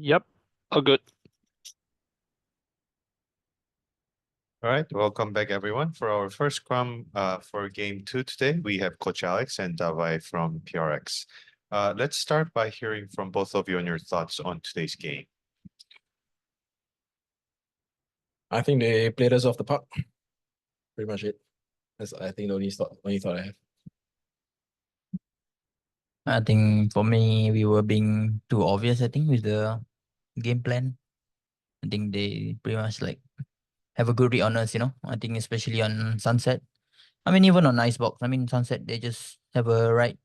Yep, all good. All right, welcome back everyone. For our first scrum for game 2 today, we have Coach Alex and Davai from PRX. Let's start by hearing from both of you on your thoughts on today's game. I think they played us off the park. Pretty much it. That's I think the only thought I have. I think for me, we were being too obvious, I think, with the game plan. I think they pretty much like have a good read on us, I think especially on Sunset. I mean, even on Icebox. I mean, Sunset, they just have a right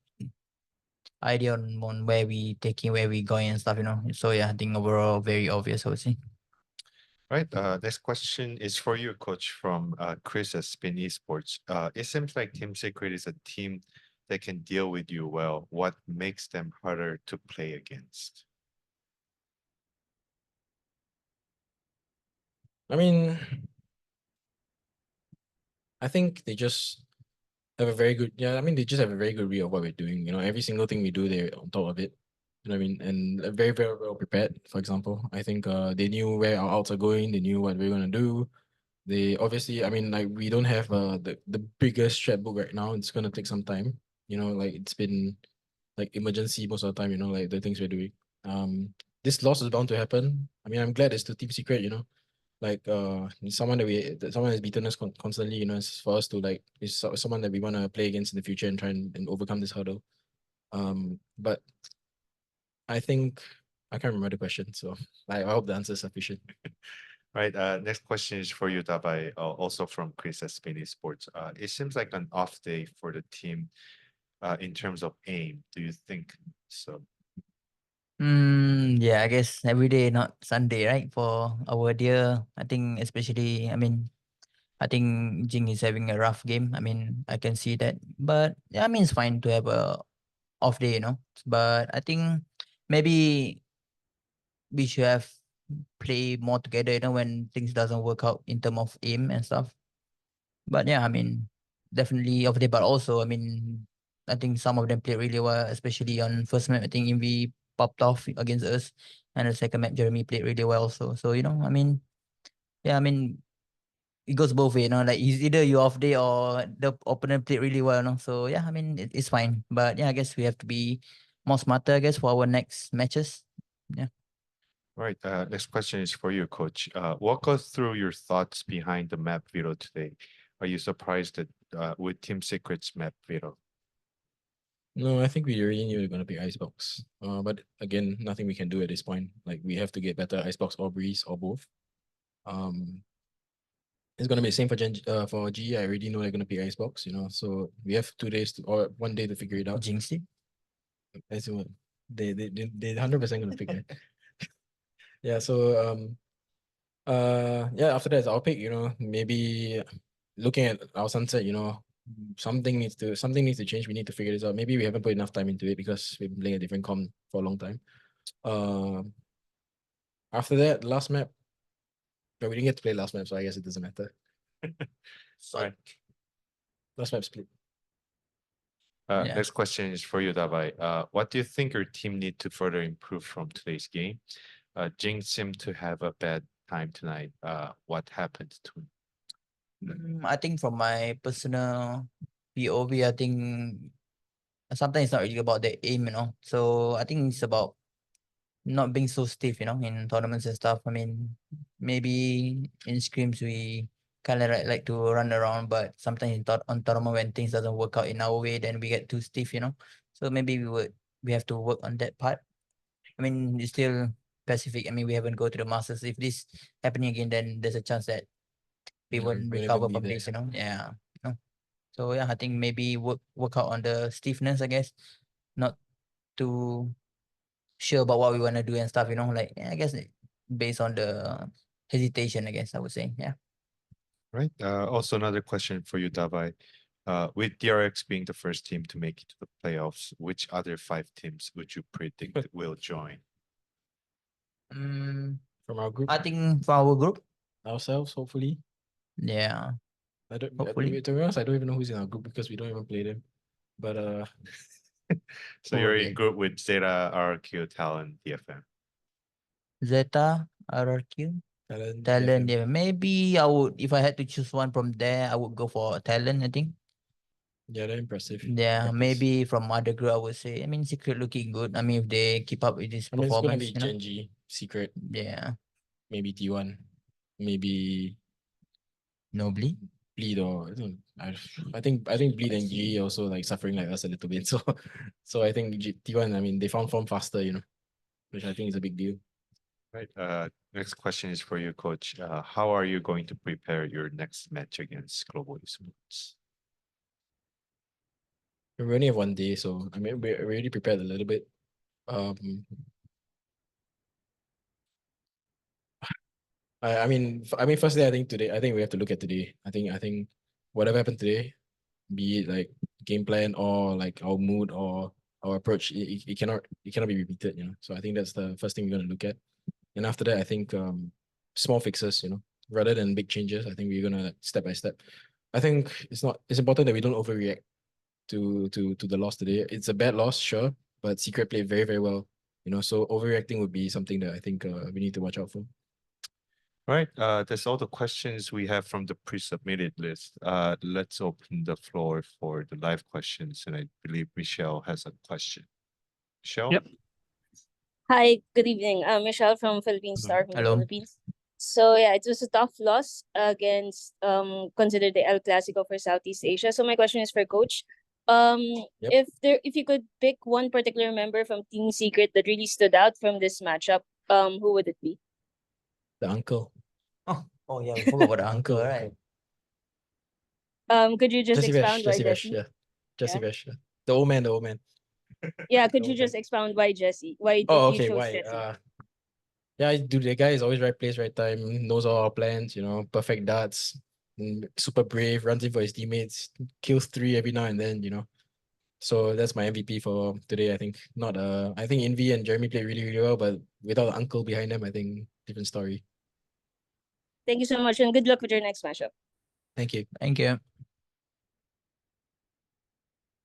idea on where we taking, where we going and stuff, So yeah, I think overall very obvious, I would say. Right, next question is for you, Coach, from Chris at Spin Esports. It seems like Team Secret is a team that can deal with you well. What makes them harder to play against? I mean, I think they just have a very good they just have a very good read of what we're doing. Every single thing we do, they're on top of it. You know what I mean? And very, very well prepared, for example. I think they knew where our outs are going, they knew what we're gonna do. They obviously, like we don't have the biggest strat book right now. It's gonna take some time. Like it's been like emergency most of the time, like the things we're doing. This loss is bound to happen. I mean, I'm glad it's to Team Secret, like someone someone has beaten us constantly, it's for us to like, it's someone that we want to play against in the future and try and overcome this hurdle. But I think I can't remember the question, so I hope the answer is sufficient. Right, next question is for you, Dabai, also from Chris at Spin Esports. It seems like an off day for the team in terms of aim. Do you think so? Yeah, I guess every day, not Sunday, right? For our dear, I think especially, I think Jing is having a rough game. I mean, I can see that. But yeah, I mean, it's fine to have a off day, But I think maybe we should have play more together, when things doesn't work out in terms of aim and stuff. But yeah, I mean, definitely off day. But also, I mean, I think some of them played really well, especially on first map. I think Envy popped off against us, and the second map Jeremy played really well. So I mean, yeah, I mean, it goes both way, like it's either you off day or the opponent played really well, So yeah, I mean it's fine. But yeah, I guess we have to be more smarter, I guess, for our next matches. Yeah. Right. Next question is for you, Coach. Walk us through your thoughts behind the map veto today. Are you surprised that with Team Secret's map veto? No, I think we already knew we were gonna pick Icebox. But again, nothing we can do at this point. Like we have to get better Icebox or Breeze or both. It's gonna be the same for G. I already know they're gonna pick Icebox, So we have 2 days or 1 day to figure it out. Jinx it. That's what they 100% gonna pick it. Yeah, so yeah, after that it's our pick, maybe looking at our Sunset, something needs to change. We need to figure this out. Maybe we haven't put enough time into it because we've been playing a different comp for a long time. After that, last map, but we didn't get to play last map, so I guess it doesn't matter. Right. Last map split. Yeah. Next question is for you, Dabai. What do you think your team need to further improve from today's game? Jing seemed to have a bad time tonight. What happened to him? I think from my personal POV, I think sometimes it's not really about the aim, So I think it's about not being so stiff, in tournaments and stuff. I mean, maybe in scrims we kind of like to run around, but sometimes on tournament when things doesn't work out in our way, then we get too stiff, So maybe we have to work on that part. I mean, it's still Pacific. I mean, we haven't go to the Masters. If this happening again, then there's a chance that we won't recover from this, Yeah. So yeah, I think maybe work out on the stiffness, I guess, not too sure about what we want to do and stuff, like I guess based on the hesitation, I guess I would say. Yeah. Right. Also, another question for you, Dabai. With DRX being the first team to make it to the playoffs, which other 5 teams would you predict will join? From our group, I think for our group, ourselves, hopefully. yeah. Hopefully. To be honest, I don't even know who's in our group because we don't even play them. But So you're in group with Zeta, RQ, Talon, DFM. Zeta, RRQ, Talent, Talent. definitely. Yeah, maybe I would, if I had to choose one from there, I would go for Talent, I think. Yeah, they're impressive. Yeah, Practice. maybe from other group, I would say. I mean, Secret looking good. I mean, if they keep up with this I mean, it's gonna performance, be you know. Genji, Secret, Yeah, maybe T1, maybe Nobly. Bleed, or I think Bleed and G also like suffering like us a little bit. So I think T1, I mean, they found form faster, which I think is a big deal. Right. Next question is for you, Coach. How are you going to prepare your next match against Global Esports? We only have 1 day, so I mean, we're already prepared a little bit. I mean, firstly, I think today, I think we have to look at today. I think whatever happened today, be it like game plan or like our mood or our approach, it cannot be repeated. So I think that's the first thing we're gonna look at. And after that, I think small fixes, rather than big changes. I think we're gonna like, step by step. I think it's important that we don't overreact to the loss today. It's a bad loss, sure, but Secret played very, very well. So overreacting would be something that I think we need to watch out for. Right. That's all the questions we have from the pre-submitted list. Let's open the floor for the live questions, and I believe Michelle has a question. Michelle? Yep. Hi, good evening. I'm Michelle from Philippine Star from the Hello. Philippines. So yeah, it was a tough loss against considered the El Clasico for Southeast Asia. So my question is for Coach. Yep. If you could pick one particular member from Team Secret that really stood out from this matchup, who would it be? The uncle. Oh yeah, we forgot about the uncle, Uncle. right? Could you just expound why JessieVash, Jessie? yeah. JessieVash. Yeah. The old man, the old man. Yeah, could The you old just man. expound why Jessie? Why did Oh, you okay. choose Why? Jessie? Yeah, dude, the guy is always right place, right time, knows all our plans, perfect darts, super brave, runs in for his teammates, kills 3 every now and then. So that's my MVP for today, I think. Not I think Envy and Jeremy played really, really well, but without the uncle behind them, I think different story. Thank you so much and good luck with your next matchup. Thank you. Thank you.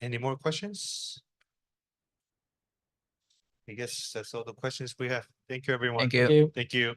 Any more questions? I guess that's all the questions we have. Thank you, everyone. Thank you. Thank you. Thank you.